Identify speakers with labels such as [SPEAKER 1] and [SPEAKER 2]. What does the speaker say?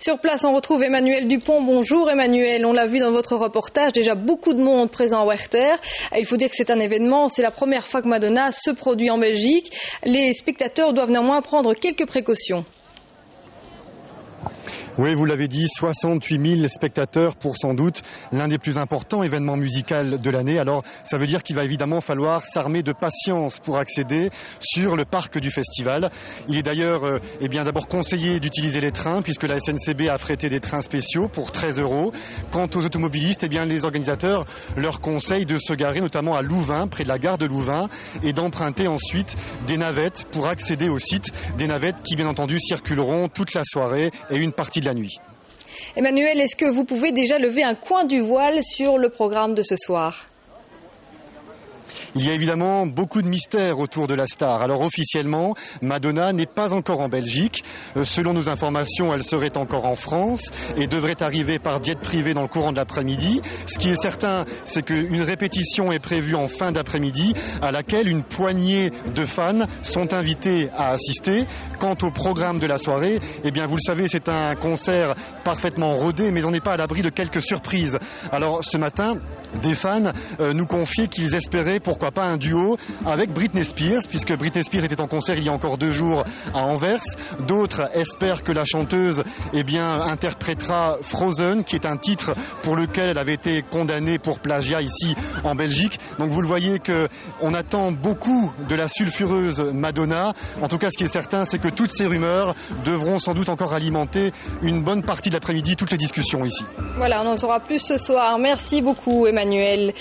[SPEAKER 1] Sur place, on retrouve Emmanuel Dupont. Bonjour Emmanuel, on l'a vu dans votre reportage, déjà beaucoup de monde présent à Werther. Il faut dire que c'est un événement, c'est la première fois que Madonna se produit en Belgique. Les spectateurs doivent néanmoins prendre quelques précautions.
[SPEAKER 2] Oui, vous l'avez dit, 68 000 spectateurs pour sans doute l'un des plus importants événements musicaux de l'année. Alors, ça veut dire qu'il va évidemment falloir s'armer de patience pour accéder sur le parc du festival. Il est d'ailleurs d'abord conseillé d'utiliser les trains puisque la SNCB a affrété des trains spéciaux pour 13 €. Quant aux automobilistes, les organisateurs leur conseillent de se garer notamment à Louvain, près de la gare de Louvain, et d'emprunter ensuite des navettes pour accéder au site. Des navettes qui, bien entendu, circuleront toute la soirée et une partie de la nuit.
[SPEAKER 1] Emmanuel, est-ce que vous pouvez déjà lever un coin du voile sur le programme de ce soir ?
[SPEAKER 2] Il y a évidemment beaucoup de mystères autour de la star. Alors officiellement, Madonna n'est pas encore en Belgique. Selon nos informations, elle serait encore en France et devrait arriver par jet privé dans le courant de l'après-midi. Ce qui est certain, c'est qu'une répétition est prévue en fin d'après-midi à laquelle une poignée de fans sont invités à assister. Quant au programme de la soirée, vous le savez, c'est un concert parfaitement rodé, mais on n'est pas à l'abri de quelques surprises. Alors ce matin, des fans nous confiaient qu'ils espéraient pourquoi pas un duo avec Britney Spears, puisque Britney Spears était en concert il y a encore 2 jours à Anvers. D'autres espèrent que la chanteuse interprétera Frozen, qui est un titre pour lequel elle avait été condamnée pour plagiat ici en Belgique. Donc vous le voyez qu'on attend beaucoup de la sulfureuse Madonna. En tout cas, ce qui est certain, c'est que toutes ces rumeurs devront sans doute encore alimenter une bonne partie de l'après-midi, toutes les discussions ici.
[SPEAKER 1] Voilà, on en saura plus ce soir. Merci beaucoup Emmanuel.